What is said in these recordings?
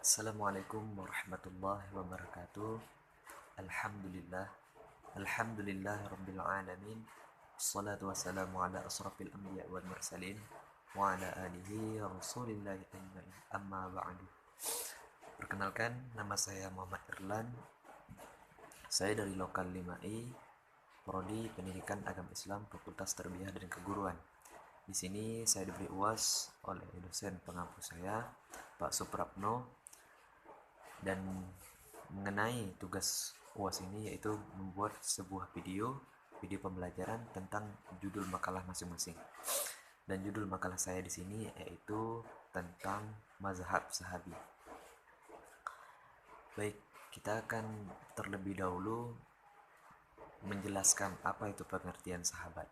Assalamualaikum warahmatullahi wabarakatuh. Alhamdulillah. Alhamdulillah rabbil alamin. Assalatu wassalamu ala asrafil anbiya wal mursalin wa ala alihi rasulillahi ajmain. Amma ba'du. Perkenalkan, nama saya Muhammad Irlan. Saya dari Lokal 5I, Prodi Pendidikan Agama Islam, Fakultas Tarbiyah dan Keguruan. Di sini saya diberi UAS oleh dosen pengampu saya, Pak Suprapno, dan mengenai tugas UAS ini yaitu membuat sebuah video pembelajaran tentang judul makalah masing-masing. Dan judul makalah saya di sini yaitu tentang mazhab sahabi. Baik, kita akan terlebih dahulu menjelaskan apa itu pengertian sahabat.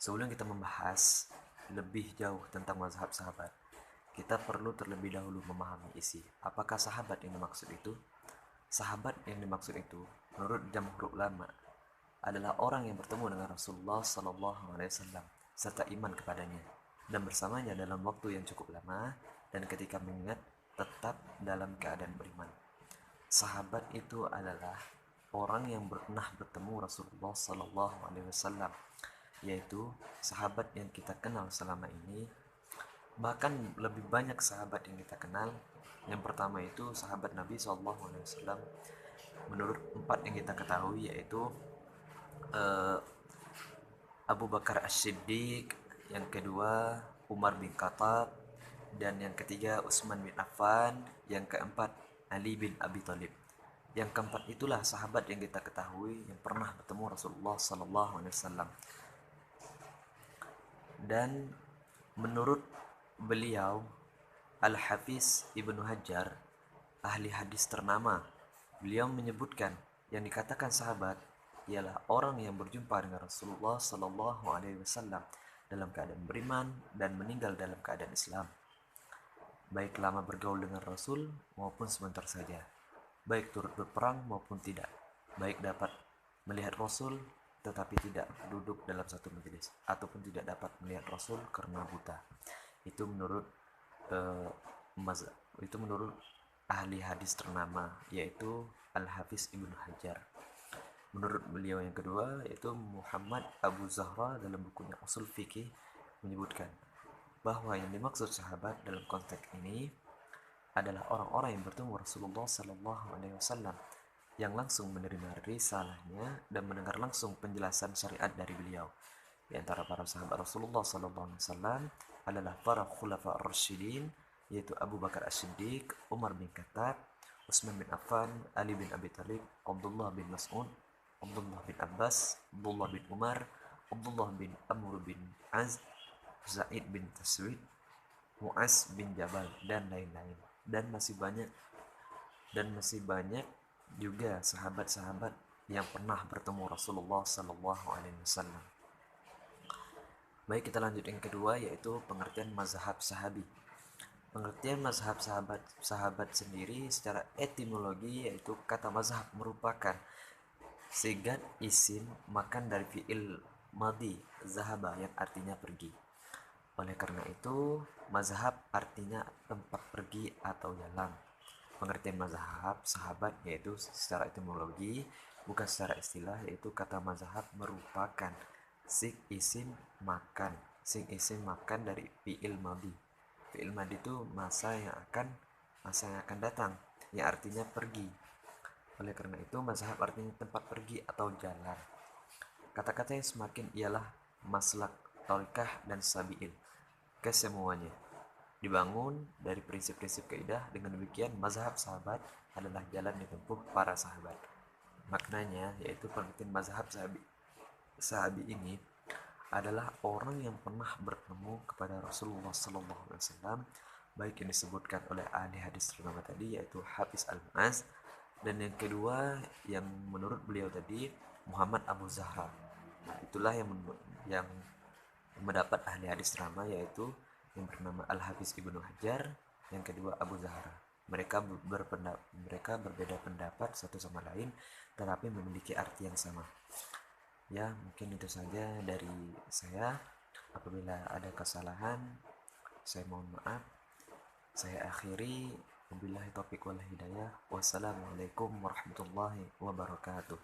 Sebelum kita membahas lebih jauh tentang mazhab sahabat, kita perlu terlebih dahulu memahami isi. Apakah sahabat yang dimaksud itu? Sahabat yang dimaksud itu, menurut jamhur ulama, adalah orang yang bertemu dengan Rasulullah SAW serta iman kepadanya dan bersamanya dalam waktu yang cukup lama, dan ketika mengingat tetap dalam keadaan beriman. Sahabat itu adalah orang yang pernah bertemu Rasulullah SAW, yaitu sahabat yang kita kenal selama ini. Bahkan lebih banyak sahabat yang kita kenal. Yang pertama itu sahabat Nabi SAW menurut 4 yang kita ketahui, yaitu Abu Bakar As-Siddiq, yang kedua Umar bin Khattab, dan yang ketiga Utsman bin Affan, yang keempat Ali bin Abi Thalib. Yang keempat itulah sahabat yang kita ketahui yang pernah bertemu Rasulullah SAW. Dan menurut beliau, Al-Hafiz Ibnu Hajar, ahli hadis ternama, beliau menyebutkan yang dikatakan sahabat ialah orang yang berjumpa dengan Rasulullah SAW dalam keadaan beriman dan meninggal dalam keadaan Islam, baik lama bergaul dengan Rasul maupun sebentar saja, baik turut berperang maupun tidak, baik dapat melihat Rasul tetapi tidak duduk dalam satu majelis, ataupun tidak dapat melihat Rasul karena buta. Itu menurut itu menurut ahli hadis ternama, yaitu Al-Hafiz Ibnu Hajar. Menurut beliau yang kedua, yaitu Muhammad Abu Zahra, dalam bukunya Usul Fikih, menyebutkan bahwa yang dimaksud sahabat dalam konteks ini adalah orang-orang yang bertemu Rasulullah SAW, yang langsung menerima risalahnya dan mendengar langsung penjelasan syariat dari beliau. Di antara para sahabat Rasulullah SAW adalah para khulafa ar-rasyidin, yaitu Abu Bakar As-Siddiq, Umar bin Khattab, Utsman bin Affan, Ali bin Abi Thalib, Abdullah bin Mas'ud, Abdullah bin Abbas, Abdullah bin Umar, Abdullah bin Amr bin Az, Zaid bin Taswid, Mu'az bin Jabal, dan lain-lain. Dan masih banyak juga sahabat-sahabat yang pernah bertemu Rasulullah SAW. Baik, kita lanjut yang kedua, yaitu pengertian mazhab sahabi. Pengertian mazhab sahabat sendiri secara etimologi, yaitu kata mazhab merupakan sigat isim makan dari fi'il madi zahaba, yang artinya pergi. Oleh karena itu, mazhab artinya tempat pergi atau jalan. Pengertian mazhab sahabat yaitu secara etimologi, bukan secara istilah, yaitu kata mazhab merupakan sing isim makan dari fi'il madi. Fi'il madi itu masa yang akan datang, yang artinya pergi. Oleh karena itu, mazhab artinya tempat pergi atau jalan. Kata-kata yang semakin ialah maslak, thariqah, dan sabil. Kesemuanya dibangun dari prinsip-prinsip kaidah. Dengan demikian, mazhab sahabat adalah jalan ditempuh para sahabat. Maknanya yaitu pengertian mazhab sahabi ini adalah orang yang pernah bertemu kepada Rasulullah SAW, baik yang disebutkan oleh ahli hadis ternama tadi, yaitu Hafiz Al-Mu'az, dan yang kedua yang menurut beliau tadi Muhammad Abu Zahra. Nah, itulah yang mendapat ahli hadis ternama, yaitu yang bernama Al-Hafiz Ibnu Hajar, yang kedua Abu Zahra. Mereka berbeda pendapat satu sama lain, tetapi memiliki arti yang sama. Ya, mungkin itu saja dari saya. Apabila ada kesalahan, saya mohon maaf. Saya akhiri. Wabillahi taufiq wal hidayah. Wassalamualaikum warahmatullahi wabarakatuh.